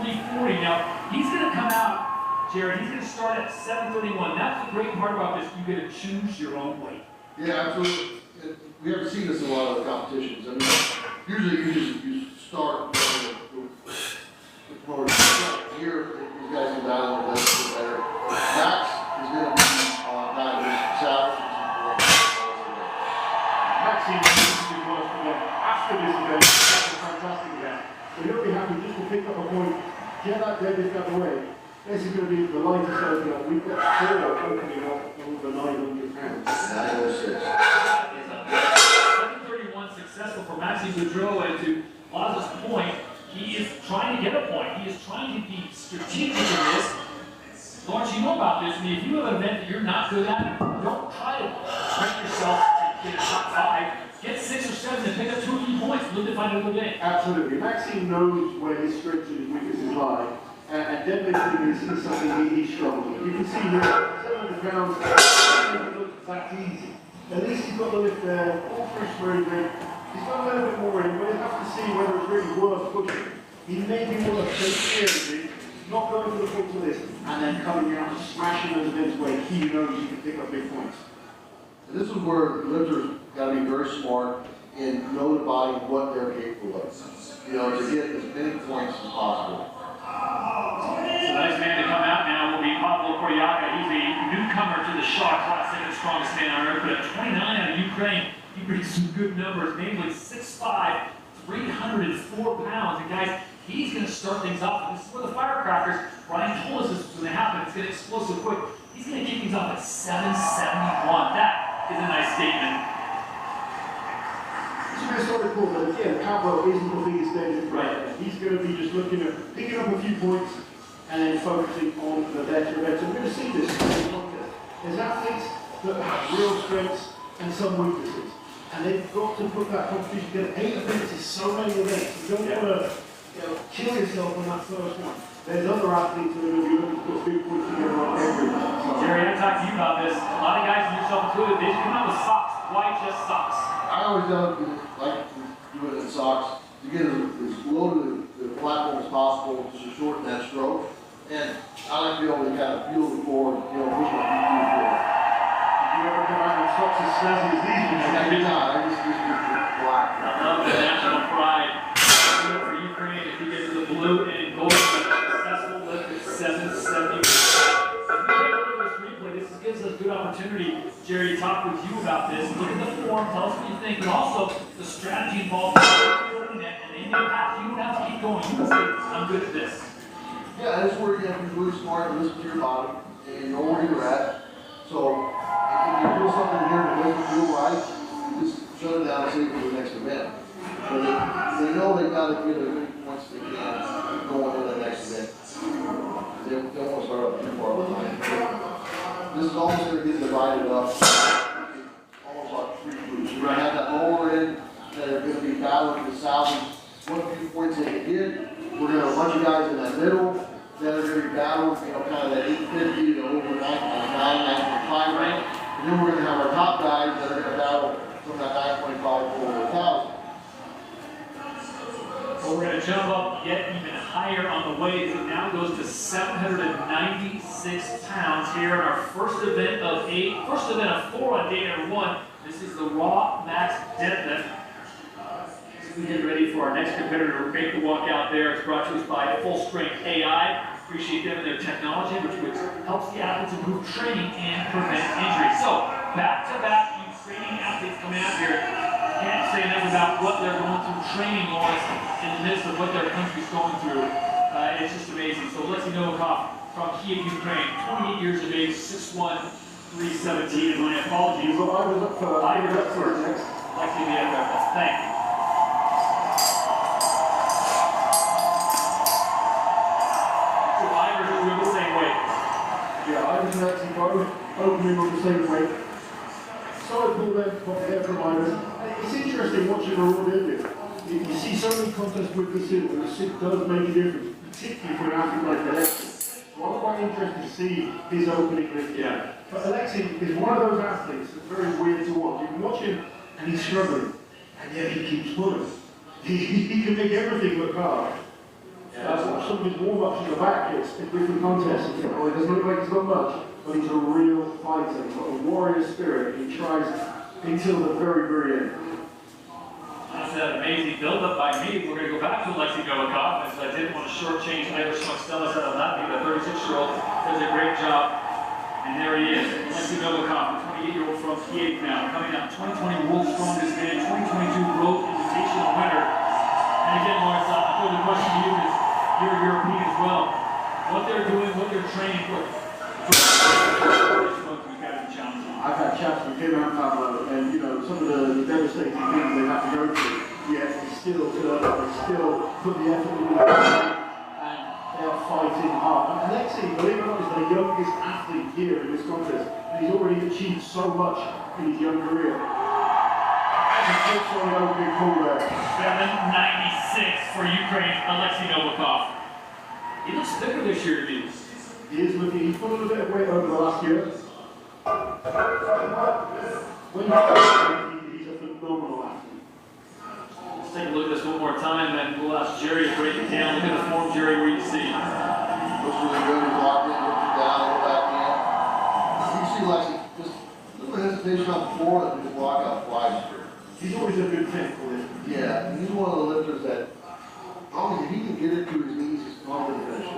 340. Now, he's going to come out, Jared, he's going to start at 731. That's the great part about this. You get to choose your own weight. Yeah, absolutely. We haven't seen this in a lot of the competitions. I mean, usually you start with more here. These guys can battle a little bit better. Max is going to be not just south. Maxime needs to do worse for them after this event. That's a fantastic event. So he'll be happy just to pick up a point, get that deadlift out of the way. This is going to be the lightest opener. We've got 4 opening up over 900 pounds. 906. 731 successful for Maxime Boudreau, and to Laz's point, he is trying to get a point. He is trying to be strategic in this. Lawrence, you know about this. I mean, if you have an event that you're not good at, don't try to break yourself to get a top 5. Get 6 or 7 and pick up 2 or 3 points. Look to find a good day. Absolutely. Maxime knows where his strengths and his weaknesses lie. And deadlifting is something he struggles with. You can see here, 700 pounds, that's easy. At least he's got the lift there, all fresh very good. He's got a little bit more in, but he'll have to see whether it's really worth pushing. He may be worth taking seriously, not going to the full to this, and then coming out and smashing those events where he knows he can pick up big points. And this is where lifters got to be very smart and know the body what they're capable of. You know, to get as many points as possible. So the next man to come out now will be Pavlo Koryaka. He's a newcomer to the Shaw Class, second strongest man on earth, but at 29 out of Ukraine, he brings some good numbers, namely 6'5", 304 pounds. And guys, he's going to start things off. This is where the firecrackers, Ryan told us this was going to happen. It's going to explode so quick. He's going to kick things off at 771. That is a nice statement. It's a historic call, but again, Pablo isn't the biggest deadlift right. He's going to be just looking at picking up a few points and then focusing on the better and better. We're going to see this in the contest. There's athletes that have real strengths and some weaknesses. And they've got to put that competition together. 8 events is so many events. You don't want to kill yourself on that first one. There's other athletes that are going to be looking to put big points together on every one. Jerry, I talked to you about this. A lot of guys, and yourself included, they just come out with socks. Why just socks? I always like to do it in socks to get as low to the platform as possible to shorten that stroke. And I like to be able to kind of feel the floor, push my feet through the floor. You ever come out with socks as snazzy as these ones? Every time, I just black. I love the national pride. Good for Ukraine if he gets the blue and gold. Successful lift at 770. This gives us a good opportunity, Jerry, to talk with you about this. Look at the form, tell us what you think, but also the strategy involved in building it, and then you don't have to keep going. You can say, I'm good at this. Yeah, that's where you have to be really smart and listen to your body and know where you're at. So if you feel something here that doesn't feel right, you just shut it down and save it for the next event. So they know they got to get as many points as they can going to the next event. They don't want to start up too far behind. This is almost going to get divided up, almost like 3 groups. You're going to have that lower end that are going to be battling to salvage what few points they can get. We're going to have a bunch of guys in that middle that are going to be battling, kind of that 850 to over 9.5 range. And then we're going to have our top guys that are going to battle from that 9.5 to over 1,000. Well, we're going to jump up yet even higher on the weight. It now goes to 796 pounds here in our first event of 8. First event of 4 on day number 1. This is the Raw Max Deadlift. As we get ready for our next competitor to make the walk out there, it's brought to us by Full Strength AI. Appreciate them and their technology, which helps the athletes improve training and prevent injury. So, back-to-back Ukrainian athletes coming out here. Can't say enough about what they're going through training-wise in the midst of what their country's going through. It's just amazing. So Alexei Novakov from Kiev, Ukraine, 28 years of age, 6'1", 317. And my apologies. Well, I was up first. Alexei Novakov. Thank you. Survivors are the same weight. Yeah, I was actually both opening on the same weight. Solid pull there from air providers. It's interesting watching a raw deadlift. You see so many contests with the sit, and the sit does make a difference, particularly for an athlete like Alexei. So I'm quite interested to see his opening lift. Yeah. But Alexei is one of those athletes that's very weird to watch. You can watch him and he's struggling, and yet he keeps pulling. He can make everything look hard. Some of his warm-ups in the back in different contests. You think, oh, it doesn't look like he's got much, but he's a real fighter. He's got a warrior spirit. He tries until the very, very end. That's an amazing build-up by me. We're going to go back to Alexei Novikov, as I didn't want to shortchange Irish Marcellus out of Latvia. The 36-year-old does a great job. And there he is, Alexei Novikov, the 28-year-old from Kiev now, coming out 2020 World's Strongest Man, 2022 Road Invitational winner. And again, Lawrence, I throw the question to you is, you're European as well. What they're doing, what they're training for. I've had chats with him and Pablo, and you know, some of the devastating things they have to go through, yet they still turn up, they still put the effort in, and they are fighting hard. And Alexei, believe it or not, is the youngest athlete here in this contest, and he's already achieved so much in his young career. That's a first one, big call there. 796 for Ukraine, Alexei Novikov. He looks thicker this year to me. He is looking, he's put a little bit of weight over the last year. When he's a phenomenal athlete. Let's take a look at this one more time, and we'll ask Jerry to break it down. Look at the form, Jerry, where you see. Looks really good. He's locked in, looks it down, go back in. You see Lexi, just a little hesitation on the floor, and just walk out flies. He's always a good technical lifter. Yeah, he's one of the lifters that, if he can get it to his knees, he's confident to finish it.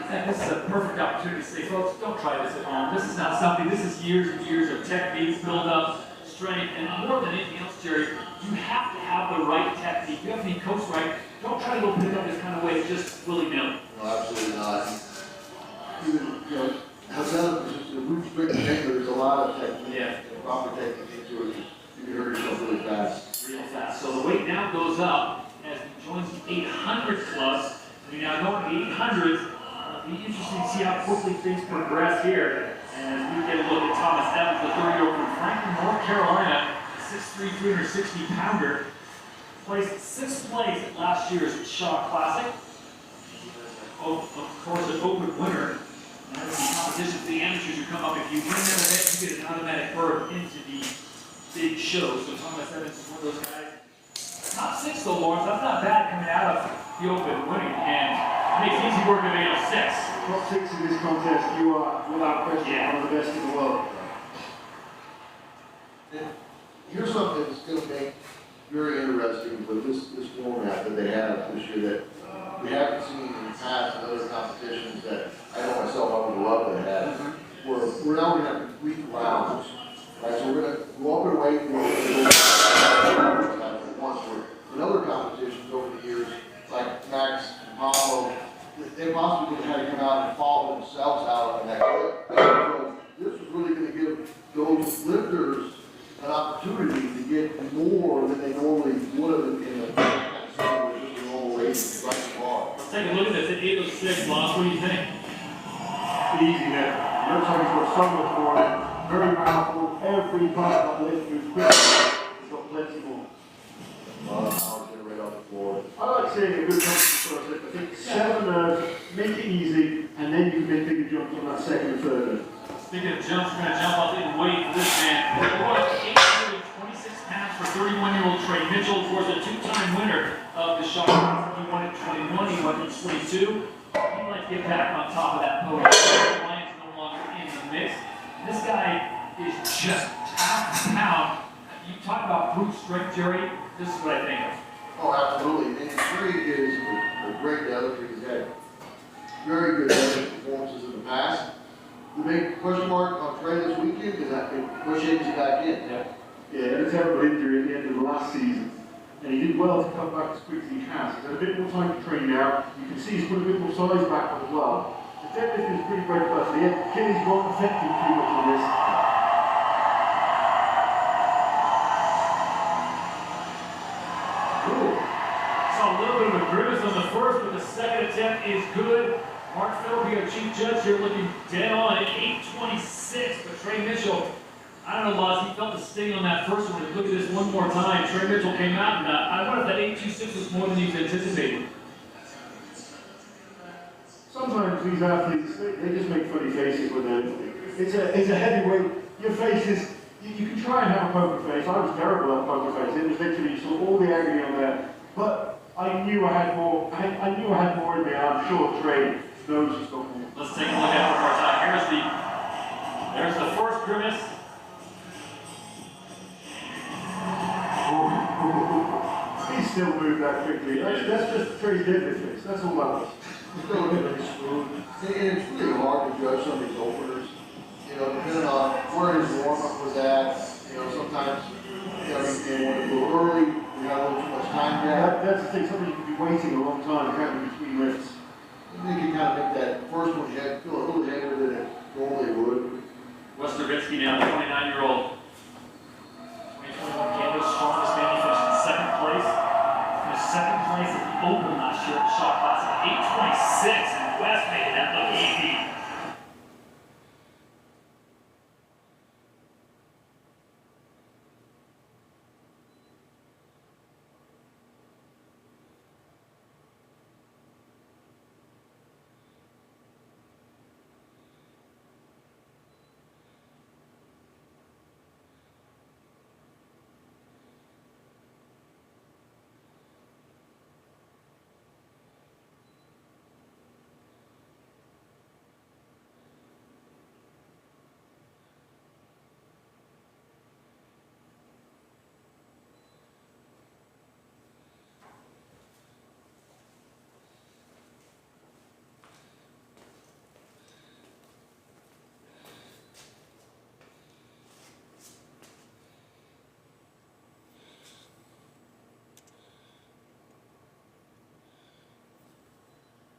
This is a perfect opportunity to say, folks, don't try this at home. This is not something, this is years and years of techniques, build up, strength, and more than anything else, Jerry, you have to have the right technique. You have to be coached right. Don't try to go pick up this kind of weight just willy-nilly. No, absolutely not. Even, you know, the root strength technique, there's a lot of technique, proper technique into it. You can hurt yourself really fast. Real fast. So the weight now goes up as he joins the 800 plus. We now go to the 800s. It'll be interesting to see how quickly things progress here. And as we get a look at Thomas Evans, the 30-year-old from Franklin, North Carolina, 6'3", 360-pounder, placed 6th place at last year's Shaw Classic. Of course, an open winner. And that's the competition for the amateurs who come up. If you win that event, you get an automatic berth into the big show. So Thomas Evans is one of those guys. Top 6 though, Lawrence. That's not bad coming out of the open winning. And makes easy work of 806. Top 6 in this contest, you are, without question, one of the best in the world. And here's something that's going to make very interesting with this format that they have this year that we haven't seen in the past in other competitions that I know myself I would love to have. We're now going to have complete rounds. Right, so we're going to go up and weight and we're going to go at once. In other competitions over the years, like Max and Pablo, they possibly could have had to come out and fall themselves out on that clip. So this is really going to give those lifters an opportunity to get more than they normally would have in a kind of just a normal race like the bar. Let's take a look at this at 806, Lawrence. What do you think? Easy there. Looks like he's got so much more in it. Very powerful. Every part of the lift is quick. He's got plenty more. I'll get right off the floor. I like seeing a good competition first lift. I think 7 nerves, make it easy, and then you can make bigger jumps on that second and third lift. Speaking of jumps, we're going to jump up in weight for this man. We're 826 pounds for 31-year-old Trey Mitchell. Of course, a 2-time winner of the Shaw Classic. He won at 21, he won at 22. He'd like to get back on top of that podium. Lions no longer in the mix. This guy is just pound to pound. You talk about brute strength, Jerry. This is what I think of. Oh, absolutely. And Trey is a great deadlifter. He's had very good deadlift performances in the past. The big question mark on Trey this weekend is that what shape is he back in? Yeah, he had a terrible injury at the end of the last season, and he did well to come back as quick as he has. He's had a bit more time to train now. You can see he's put a bit more size back on as well. The deadlift is pretty great first. The Achilles won't affect him too much on this. Saw a little bit of a grimace on the first, but the second attempt is good. Mark Philby, our chief judge here, looking dead on at 826. But Trey Mitchell, I don't know, Loz, he felt the sting on that first one. Look at this one more time. Trey Mitchell came out, and I wonder if that 826 was more than he was anticipating. Sometimes these athletes, they just make funny faces when they're lifting. It's a heavyweight. Your face is, you can try and have a poker face. I was terrible at poker face. It was literally you saw all the agony on there. But I knew I had more. I knew I had more in me. And I'm sure Trey knows he's got more. Let's take a look at it one more time. There's the first grimace. He still moved that quickly. That's just Trey's deadlift face. That's all that was. It's still very smooth. And it's really hard to judge some of these openers. You know, depending on where his warm-up was at. You know, sometimes, you know, they want to go early, we got a little too much time gap. That's the thing. Somebody can be waiting a long time, can't be, between lifts. And then you can kind of make that first one feel a little heavier than it normally would. Wes Nowitzki now, the 29-year-old. 2021 Canada's strongest man. He finished in second place. Finished second place at the Open last year at the shot class at 8:26, and Wes made that look easy.